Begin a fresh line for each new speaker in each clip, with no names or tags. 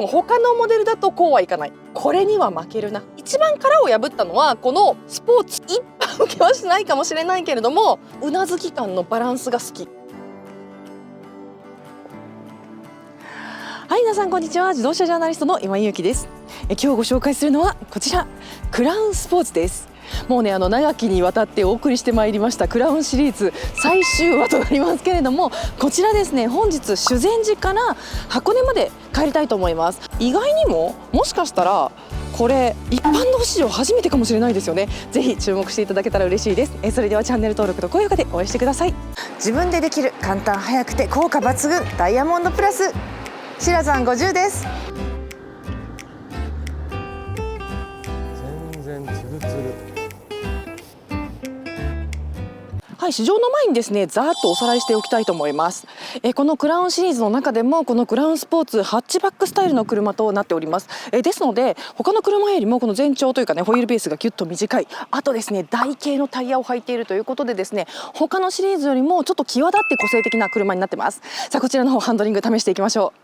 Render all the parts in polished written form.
分他のモデルだとこうはいかない。これには負けるな。一番殻を破ったのはこのスポーツ。一般受けはしないかもしれないけれども、うなずき感のバランスが好き。はい、皆さんこんにちは。自動車ジャーナリストの今井ゆきです。今日ご紹介するのはこちら、クラウンスポーツです。もうね、長きにわたってお送りしてまいりましたクラウンシリーズ最終話となりますけれども、こちらですね、本日修善寺から箱根まで帰りたいと思います。意外にももしかしたらこれ一般道史上初めてかもしれないですよね。ぜひ注目していただけたら嬉しいです。それではチャンネル登録と高評価で応援してください。
自分でできる、簡単早くて効果抜群、ダイヤモンドプラスシラザン50です。
全然ツルツル。
はい、試乗の前にですね、ざーっとおさらいしておきたいと思います。このクラウンシリーズの中でもこのクラウンスポーツハッチバックスタイルの車となっております。ですので他の車よりもこの全長というかね、ホイールベースがギュッと短い、あとですね、台形のタイヤを履いているということでですね、他のシリーズよりもちょっと際立って個性的な車になってます。さあ、こちらの方ハンドリング試していきましょ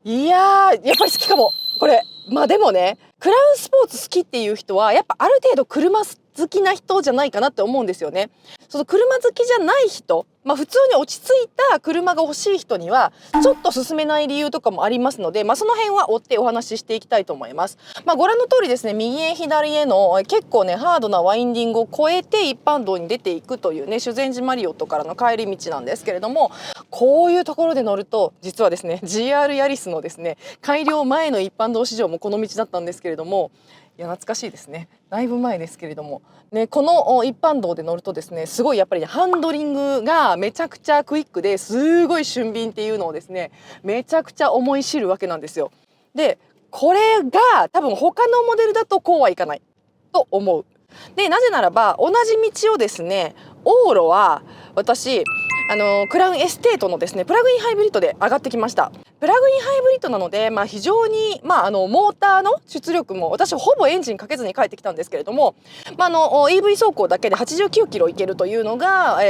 う。いやー、やっぱり好きかもこれ。まあでもね、クラウンスポーツ好きっていう人はやっぱある程度車好きな人じゃないかなって思うんですよね。その車好きじゃない人、普通に落ち着いた車が欲しい人にはちょっと進めない理由とかもありますので、その辺は追ってお話ししていきたいと思います。ご覧の通りですね、右へ左への結構ねハードなワインディングを越えて一般道に出ていくというね、修善寺マリオットからの帰り道なんですけれども、こういうところで乗ると実はですね GR ヤリスのですね改良前の一般道市場もこの道だったんですけれども、いや懐かしいですね。だいぶ前ですけれどもね、この一般道で乗るとですね、すごいやっぱり、ね、ハンドリングがめちゃくちゃクイックですごい俊敏っていうのをですね、めちゃくちゃ思い知るわけなんですよ。でこれが多分他のモデルだとこうはいかないと思う。でなぜならば同じ道をですね、往路は私クラウンエステートのですねプラグインハイブリッドで上がってきました。プラグインハイブリッドなので、非常に、モーターの出力も私ほぼエンジンかけずに帰ってきたんですけれども、EV 走行だけで89キロいけるというのが、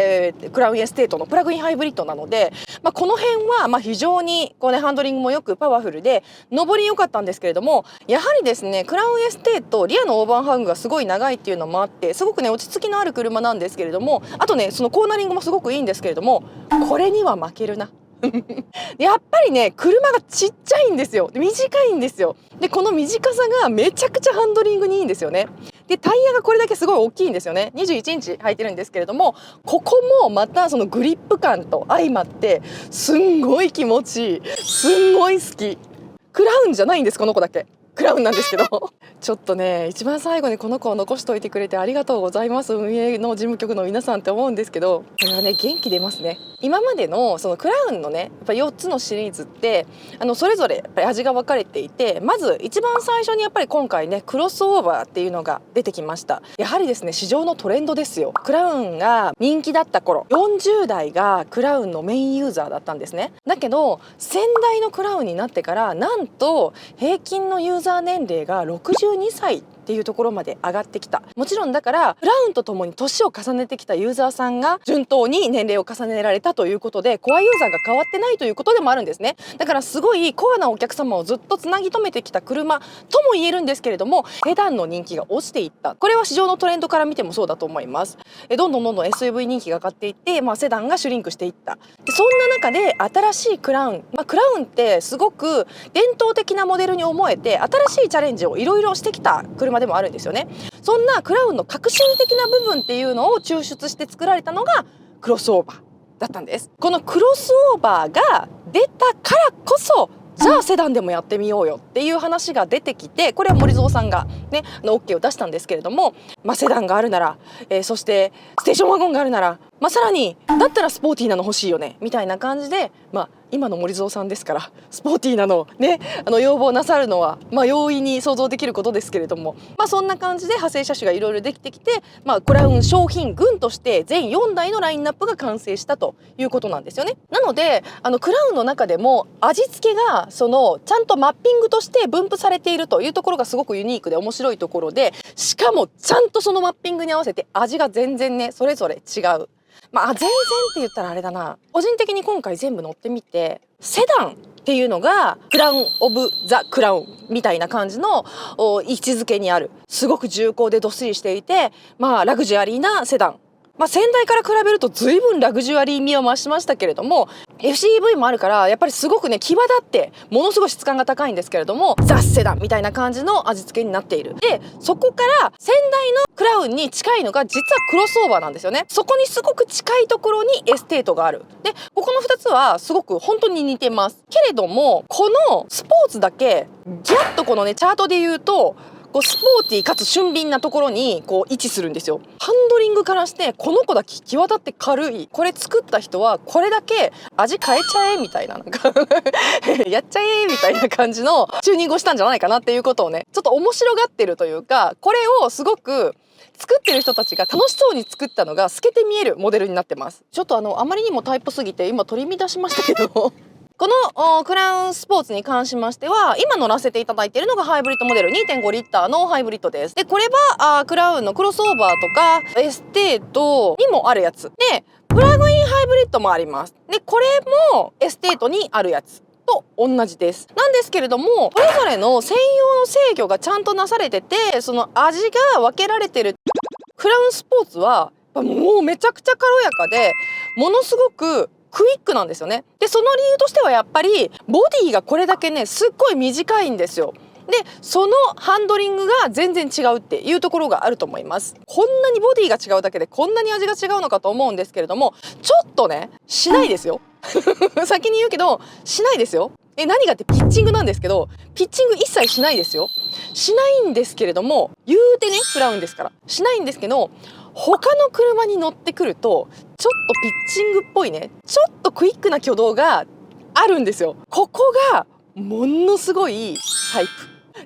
クラウンエステートのプラグインハイブリッドなので、この辺は非常にこう、ね、ハンドリングもよくパワフルで上り良かったんですけれども、やはりですねクラウンエステートリアのオーバーハングがすごい長いっていうのもあって、すごくね落ち着きのある車なんですけれども、あとねそのコーナリングもすごくいいんですけれども、これには負けるな。やっぱりね車がちっちゃいんですよ。短いんですよ。でこの短さがめちゃくちゃハンドリングにいいんですよね。でタイヤがこれだけすごい大きいんですよね。21インチ履いてるんですけれども、ここもまたそのグリップ感と相まってすんごい気持ちいい、すんごい好き。クラウンじゃないんです、この子だけ。クラウンなんですけどちょっとね一番最後にこの子を残しといてくれてありがとうございます、運営の事務局の皆さんって思うんですけど、これはね元気出ますね。今までのそのクラウンのねやっぱ4つのシリーズってそれぞれやっぱり味が分かれていて、まず一番最初にやっぱり今回ねクロスオーバーっていうのが出てきました。やはりですね市場のトレンドですよ。クラウンが人気だった頃40代がクラウンのメインユーザーだったんですね。だけど先代のクラウンになってからなんと平均のユーザー年齢が62歳っていうところまで上がってきた。もちろんだからクラウンとともに年を重ねてきたユーザーさんが順当に年齢を重ねられたということで、コアユーザーが変わってないということでもあるんですね。だからすごいコアなお客様をずっとつなぎ止めてきた車とも言えるんですけれども、セダンの人気が落ちていった。これは市場のトレンドから見てもそうだと思います。どんどん SUV 人気が上がっていって、セダンがシュリンクしていった。でそんな中で新しいクラウン、クラウンってすごく伝統的なモデルに思えて新しいチャレンジをいろいろしてきた車でもあるんですよね。そんなクラウンの革新的な部分っていうのを抽出して作られたのがクロスオーバーだったんです。このクロスオーバーが出たからこそ、じゃあセダンでもやってみようよっていう話が出てきて、これは森蔵さんがねOK を出したんですけれども、セダンがあるなら、そしてステーションワゴンがあるなら、さらにだったらスポーティーなの欲しいよねみたいな感じで、今の森蔵さんですからスポーティーなのね要望なさるのは容易に想像できることですけれども、そんな感じで派生車種がいろいろできてきて、クラウン商品群として全4台のラインナップが完成したということなんですよね。なのでクラウンの中でも味付けがちゃんとマッピングとして分布されているというところがすごくユニークで面白いところで、しかもちゃんとそのマッピングに合わせて味が全然ねそれぞれ違う。全然って言ったらあれだな、個人的に今回全部乗ってみてセダンっていうのがクラウン・オブ・ザ・クラウンみたいな感じの位置づけにある、すごく重厚でどっしりしていて、ラグジュアリーなセダン。先代から比べると随分ラグジュアリー味を増しましたけれども、 FCEV もあるからやっぱりすごくね際立ってものすごい質感が高いんですけれども、ザ・セダンみたいな感じの味付けになっている。でそこから先代のクラウンに近いのが実はクロスオーバーなんですよね。そこにすごく近いところにエステートがある。でここの2つはすごく本当に似てますけれども、このスポーツだけギャッとこのねチャートで言うとスポーティーかつ俊敏なところに位置するんですよ。ハンドリングからしてこの子だけ際立って軽い。これ作った人はこれだけ味変えちゃえみたいな、なんかやっちゃえみたいな感じのチューニングをしたんじゃないかなっていうことをね、ちょっと面白がってるというか、これをすごく作ってる人たちが楽しそうに作ったのが透けて見えるモデルになってます。ちょっとあまりにもタイプすぎて今取り乱しましたけどこのクラウンスポーツに関しましては、今乗らせていただいているのがハイブリッドモデル 2.5 リッターのハイブリッドです。でこれはクラウンのクロスオーバーとかエステートにもあるやつで、プラグインハイブリッドもあります。でこれもエステートにあるやつと同じです。なんですけれども、それぞれの専用の制御がちゃんとなされてて、その味が分けられてる。クラウンスポーツはもうめちゃくちゃ軽やかで、ものすごくクイックなんですよね。でその理由としてはやっぱりボディがこれだけねすっごい短いんですよ。でそのハンドリングが全然違うっていうところがあると思います。こんなにボディが違うだけでこんなに味が違うのかと思うんですけれども、ちょっとねしないですよ先に言うけどしないですよ。何がってピッチングなんですけど、ピッチング一切しないですよ。しないんですけれども、言うてねクラウンですからしないんですけど、他の車に乗ってくるとちょっとピッチングっぽいね、ちょっとクイックな挙動があるんですよ。ここがものすごいタイプ。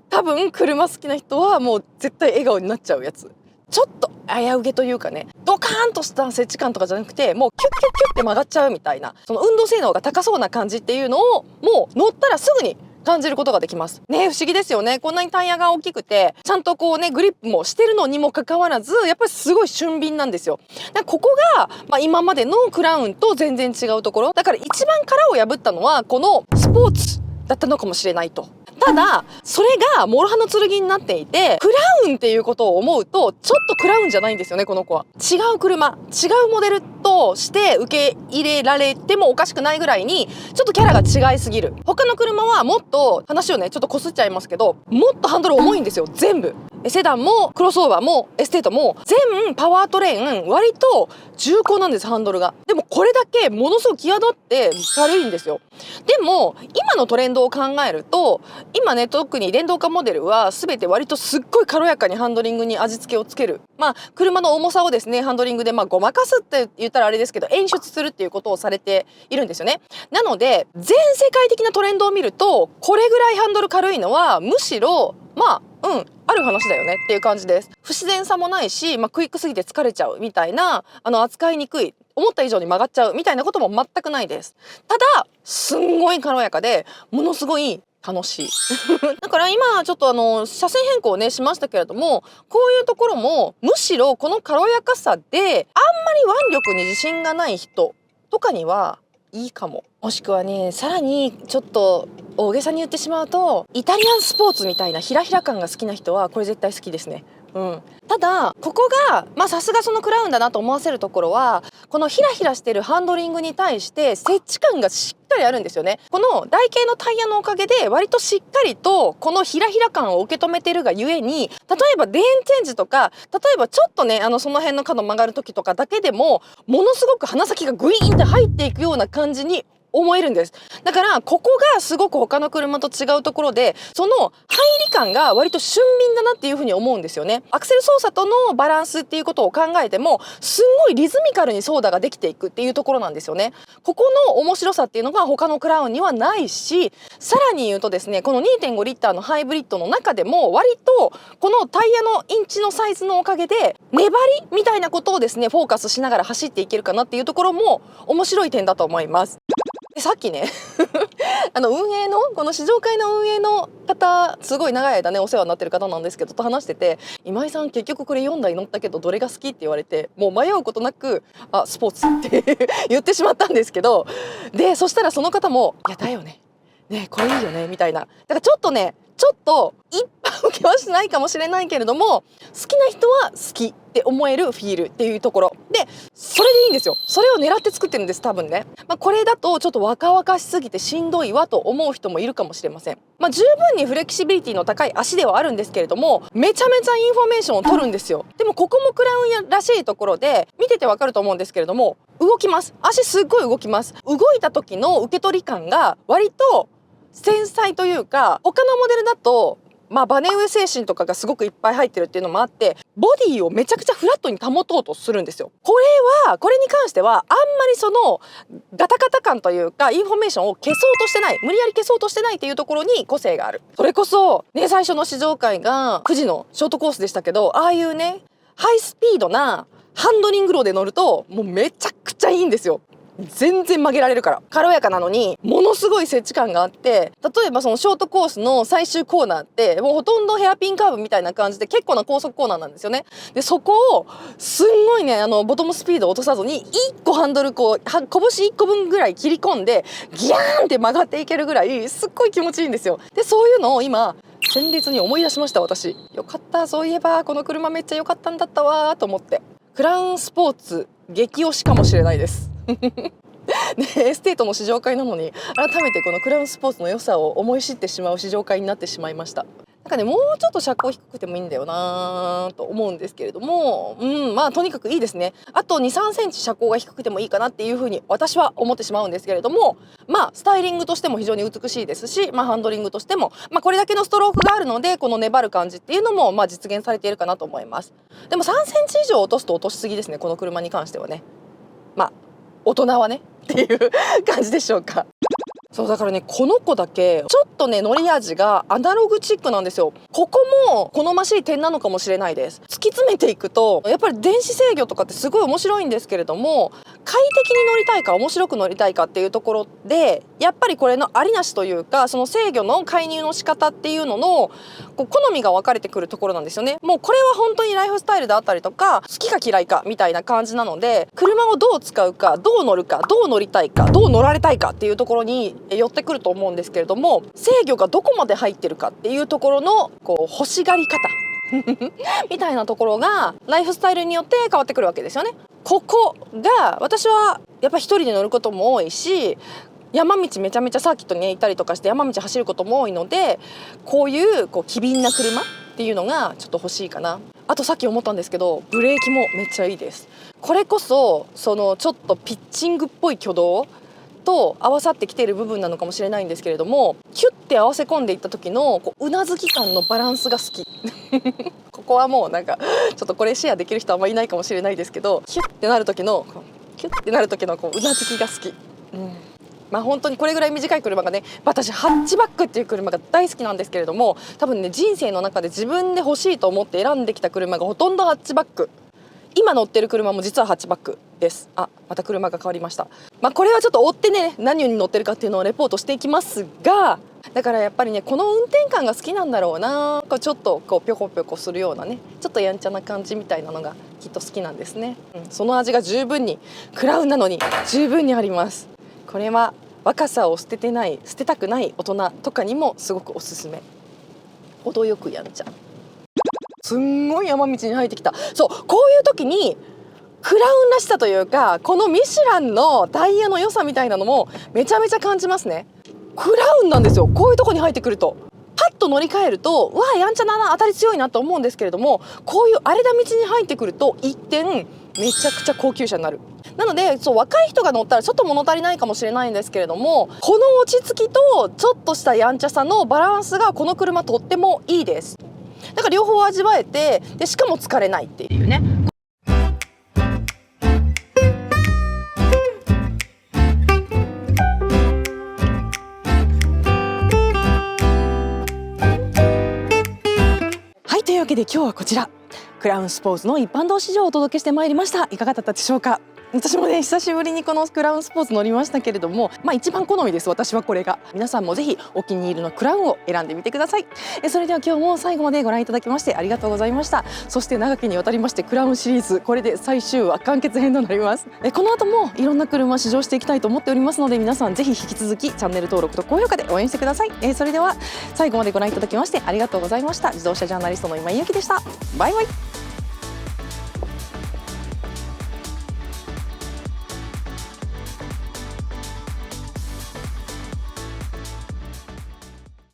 多分車好きな人はもう絶対笑顔になっちゃうやつ。ちょっと危うげというかね、ドカーンとした接地感とかじゃなくて、もうキュッキュッキュッって曲がっちゃうみたいな、その運動性能が高そうな感じっていうのをもう乗ったらすぐに感じることができますね。不思議ですよね。こんなにタイヤが大きくてちゃんとグリップもしてるのにもかかわらず、やっぱりすごい俊敏なんですよ。だからここが、今までのクラウンと全然違うところだから、一番殻を破ったのはこのスポーツだったのかもしれないと。ただそれが諸刃の剣になっていて、クラウンっていうことを思うとちょっとクラウンじゃないんですよね。この子は違う車、違うモデルとして受け入れられてもおかしくないぐらいにちょっとキャラが違いすぎる。他の車はもっと話をねちょっとこすっちゃいますけど、もっとハンドル重いんですよ。全部セダンもクロスオーバーもエステートも全パワートレーン割と重厚なんです、ハンドルが。でもこれだけものすごく際立って軽いんですよ。でも今のトレンドを考えると、今ね特に電動化モデルは全て割とすっごい軽やかにハンドリングに味付けをつける、車の重さをですねハンドリングでごまかすって言ったらあれですけど演出するっていうことをされているんですよね。なので全世界的なトレンドを見ると、これぐらいハンドル軽いのはむしろある話だよねっていう感じです。不自然さもないし、クイックすぎて疲れちゃうみたいな、扱いにくい、思った以上に曲がっちゃうみたいなことも全くないです。ただすんごい軽やかでものすごい楽しいだから今ちょっと車線変更をねしましたけれども、こういうところもむしろこの軽やかさであんまり腕力に自信がない人とかにはいいかも。もしくはね、さらにちょっと大げさに言ってしまうと、イタリアンスポーツみたいなヒラヒラ感が好きな人はこれ絶対好きですね。ただここがさすがそのクラウンだなと思わせるところは、このヒラヒラしてるハンドリングに対して接地感がしっかりあるんですよね。この台形のタイヤのおかげで割としっかりとこのヒラヒラ感を受け止めてるがゆえに、例えばレーンチェンジとか、例えばちょっとねその辺の角曲がる時とかだけでもものすごく鼻先がグイーンって入っていくような感じに思えるんです。だからここがすごく他の車と違うところで、その入り感が割と俊敏だなっていうふうに思うんですよね。アクセル操作とのバランスっていうことを考えてもすんごいリズミカルに操舵ができていくっていうところなんですよね。ここの面白さっていうのが他のクラウンにはないし、さらに言うとですね、この 2.5 リッターのハイブリッドの中でも割とこのタイヤのインチのサイズのおかげで粘りみたいなことをですねフォーカスしながら走っていけるかなっていうところも面白い点だと思います。でさっきね運営のこの試乗会の運営の方方すごい長い間ねお世話になってる方なんですけどと話してて、今井さん結局これ4台乗ったけどどれが好きって言われて、もう迷うことなくスポーツって言ってしまったんですけど、でそしたらその方もいやだよね、ねこれいいよねみたいな、だからちょっと一般受けはしないかもしれないけれども、好きな人は好きって思えるフィールっていうところで、それでいいんですよ。それを狙って作ってるんです多分ね。これだとちょっと若々しすぎてしんどいわと思う人もいるかもしれません。十分にフレキシビリティの高い足ではあるんですけれども、めちゃめちゃインフォメーションを取るんですよ。でもここもクラウンらしいところで見ててわかると思うんですけれども、動きます。足すっごい動きます。動いた時の受け取り感が割と繊細というか、他のモデルだとバネ上精神とかがすごくいっぱい入ってるっていうのもあって、ボディをめちゃくちゃフラットに保とうとするんですよ。これに関してはあんまりそのガタガタ感というかインフォメーションを消そうとしてない、無理やり消そうとしてないっていうところに個性がある。それこそね、最初の試乗会が9時のショートコースでしたけど、ああいうねハイスピードなハンドリングローで乗るともうめちゃくちゃいいんですよ。全然曲げられるから、軽やかなのにものすごい接地感があって、例えばそのショートコースの最終コーナーってもうほとんどヘアピンカーブみたいな感じで結構な高速コーナーなんですよね。でそこをすんごいねボトムスピードを落とさずに1個ハンドル拳1個分ぐらい切り込んでギャーンって曲がっていけるぐらいすっごい気持ちいいんですよ。でそういうのを今鮮烈に思い出しました。私よかった、そういえばこの車めっちゃ良かったんだったわと思って、クラウンスポーツ激推しかもしれないですエステートの試乗会なのに改めてこのクラウンスポーツの良さを思い知ってしまう試乗会になってしまいました。なんかね、もうちょっと車高低くてもいいんだよなと思うんですけれども、とにかくいいですね。あと 2,3 センチ車高が低くてもいいかなっていうふうに私は思ってしまうんですけれども、スタイリングとしても非常に美しいですし、ハンドリングとしても、これだけのストロークがあるのでこの粘る感じっていうのも実現されているかなと思います。でも3センチ以上落とすと落としすぎですね、この車に関してはね。大人はねっていう感じでしょうか。そうだからね、この子だけちょっとね乗り味がアナログチックなんですよ。ここも好ましい点なのかもしれないです。突き詰めていくとやっぱり電子制御とかってすごい面白いんですけれども、快適に乗りたいか面白く乗りたいかっていうところでやっぱりこれのありなしというか、その制御の介入の仕方っていうのの好みが分かれてくるところなんですよね。もうこれは本当にライフスタイルであったりとか好きか嫌いかみたいな感じなので、車をどう使うか、どう乗るか、どう乗りたいか、どう乗られたいかっていうところに寄ってくると思うんですけれども、制御がどこまで入ってるかっていうところの欲しがり方みたいなところがライフスタイルによって変わってくるわけですよね。ここが私はやっぱ一人で乗ることも多いし、山道めちゃめちゃサーキットに行ったりとかして山道走ることも多いので、こういう機敏な車っていうのがちょっと欲しいかな。あとさっき思ったんですけど、ブレーキもめっちゃいいです。これこそそのちょっとピッチングっぽい挙動と合わさってきている部分なのかもしれないんですけれども、キュッて合わせ込んでいった時のうなずき感のバランスが好きここはもうなんかちょっとこれシェアできる人はあんまりいないかもしれないですけど、キュッてなる時のうなずきが好き。本当にこれぐらい短い車がね、私ハッチバックっていう車が大好きなんですけれども、多分ね人生の中で自分で欲しいと思って選んできた車がほとんどハッチバック。今乗ってる車も実はハッチバックです。また車が変わりました。これはちょっと追ってね何に乗ってるかっていうのをレポートしていきますが、だからやっぱりねこの運転感が好きなんだろうな。ちょっとぴょこぴょこするようなね、ちょっとやんちゃな感じみたいなのがきっと好きなんですね。その味が十分にクラウンなのに十分にあります。これは若さを捨てたくない大人とかにもすごくおすすめ。程よくやんちゃ。すんごい山道に入ってきた。そうこういう時にクラウンらしさというか、このミシュランのタイヤの良さみたいなのもめちゃめちゃ感じますね。クラウンなんですよ。こういうとこに入ってくるとパッと乗り換えるとやんちゃだな、当たり強いなと思うんですけれども、こういう荒れた道に入ってくると一転めちゃくちゃ高級車になる。なので若い人が乗ったらちょっと物足りないかもしれないんですけれども、この落ち着きとちょっとしたやんちゃさのバランスがこの車とってもいいです。だから両方味わえて、でしかも疲れないっていうね。はい、というわけで今日はこちらクラウンスポーツの一般道試乗をお届けしてまいりました。いかがだったでしょうか。私もね久しぶりにこのクラウンスポーツ乗りましたけれども、一番好みです。私はこれが。皆さんもぜひお気に入りのクラウンを選んでみてください。それでは今日も最後までご覧いただきましてありがとうございました。そして長きにわたりましてクラウンシリーズ、これで最終話完結編となります。この後もいろんな車試乗していきたいと思っておりますので、皆さんぜひ引き続きチャンネル登録と高評価で応援してください。それでは最後までご覧いただきましてありがとうございました。自動車ジャーナリストの今井ゆきでした。バイバイ。